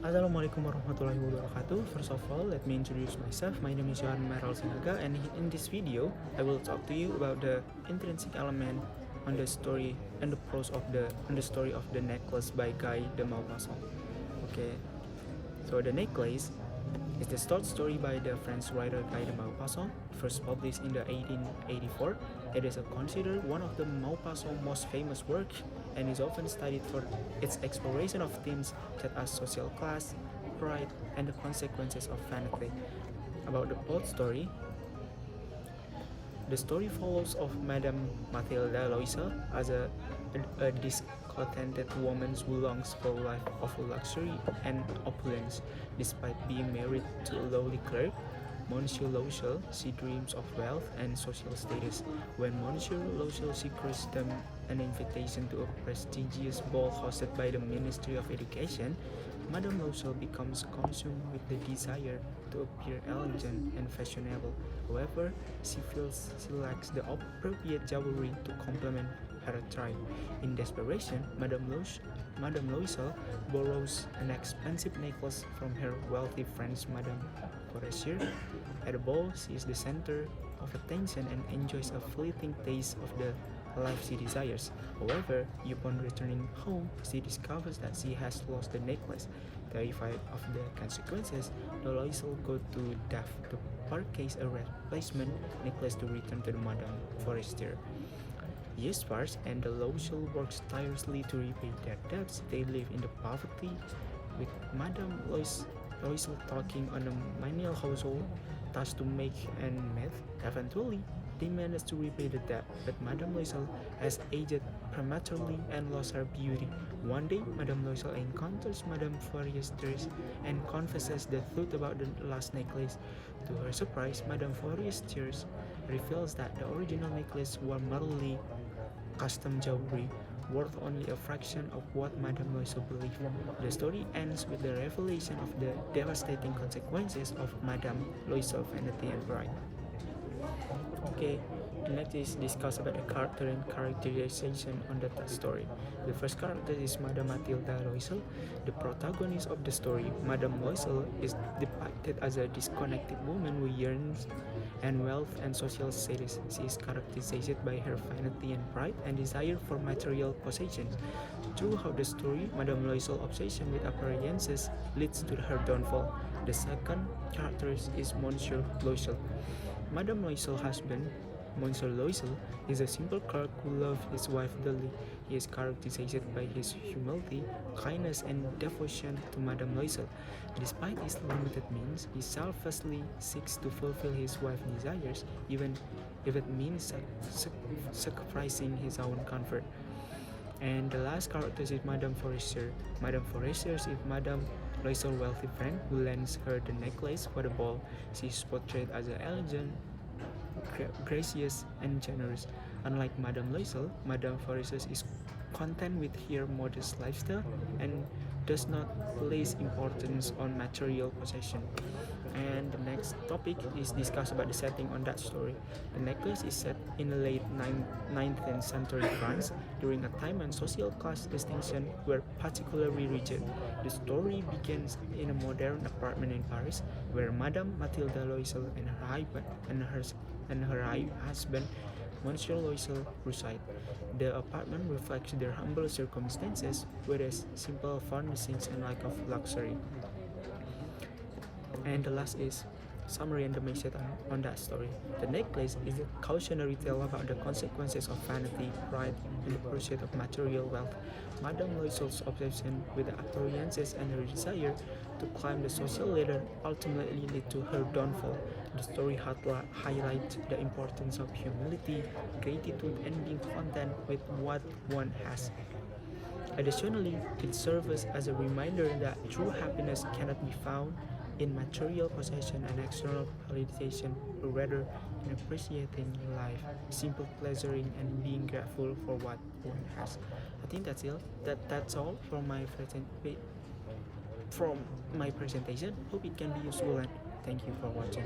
Assalamualaikum warahmatullahi wabarakatuh. First of all, let me introduce myself. My name is Johan Meral Sinaga, and in this video, I will talk to you about the intrinsic element on the story and the prose of the story of the necklace by Guy de Maupassant. Okay, so the necklace is the short story by the French writer Guy de Maupassant, first published in the 1884. It is considered one of the Maupassant's most famous works and is often studied for its exploration of themes such as social class, pride, and the consequences of vanity. About the plot story, the story follows of Madame Mathilde Loisel as a discontented woman who longs for a life of luxury and opulence. Despite being married to a lowly clerk, Monsieur Loisel, she dreams of wealth and social status. When Monsieur Loisel secures them an invitation to a prestigious ball hosted by the Ministry of Education, Madame Loisel becomes consumed with the desire to appear elegant and fashionable. However, she feels she lacks the appropriate jewelry to complement her attire. In desperation, Madame Loisel borrows an expensive necklace from her wealthy friend Madame Forestier. At the ball, she is the center of attention and enjoys a fleeting taste of the life she desires. However, upon returning home, she discovers that she has lost the necklace. Terrified of the consequences, the Loisel go to Daf to purchase a replacement necklace to return to the Madame Forestier. Years pass, and the Loisel works tirelessly to repay their debts. They live in the poverty, with Madame Loisel taking on a menial household task to make ends meet. Eventually, they manage to repay the debt, but Madame Loisel has aged prematurely and lost her beauty. One day, Madame Loisel encounters Madame Forestier and confesses the truth about the lost necklace. To her surprise, Madame Forestier reveals that the original necklace was merely custom jewelry, worth only a fraction of what Madame Loisel believed. The story ends with the revelation of the devastating consequences of Madame Loisel's vanity and pride. Okay, next is discuss about the character and characterization on the story. The first character is Madame Mathilde Loisel, the protagonist of the story. Madame Loisel is depicted as a disconnected woman who yearns and wealth and social status. She is characterized by her vanity and pride and desire for material possessions. Throughout the story, Madame Loisel's obsession with appearances leads to her downfall. The second character is Monsieur Loisel. Madame Loisel's husband, Monsieur Loisel, is a simple clerk who loves his wife dearly. He is characterized by his humility, kindness, and devotion to Madame Loisel. Despite his limited means, he selflessly seeks to fulfill his wife's desires, even if it means sacrificing his own comfort. And the last character is Madame Forestier. Madame Forestier is Madame Loisel's wealthy friend who lends her the necklace for the ball. She is portrayed as an elegant, gracious, and generous. Unlike Madame Loisel, Madame Forestier is content with her modest lifestyle and does not place importance on material possession. And the next topic is discussed about the setting on that story. The necklace is set in the late 19th century France during a time when social class distinctions were particularly rigid. The story begins in a modern apartment in Paris where Madame Mathilde Loisel and her husband Monsieur Loisel reside. The apartment reflects their humble circumstances with its simple furnishings and lack of luxury. And the last is summary and the message on that story. The necklace is a cautionary tale about the consequences of vanity, pride, and the pursuit of material wealth. Madame Loisel's obsession with the appearances and her desire to climb the social ladder ultimately lead to her downfall. The story highlights the importance of humility, gratitude, and being content with what one has. Additionally, it serves as a reminder that true happiness cannot be found in material possession and external validation, but rather in appreciating life, simple pleasuring, and being grateful for what one has. I think that's it. That's all from my presentation. Hope it can be useful and thank you for watching.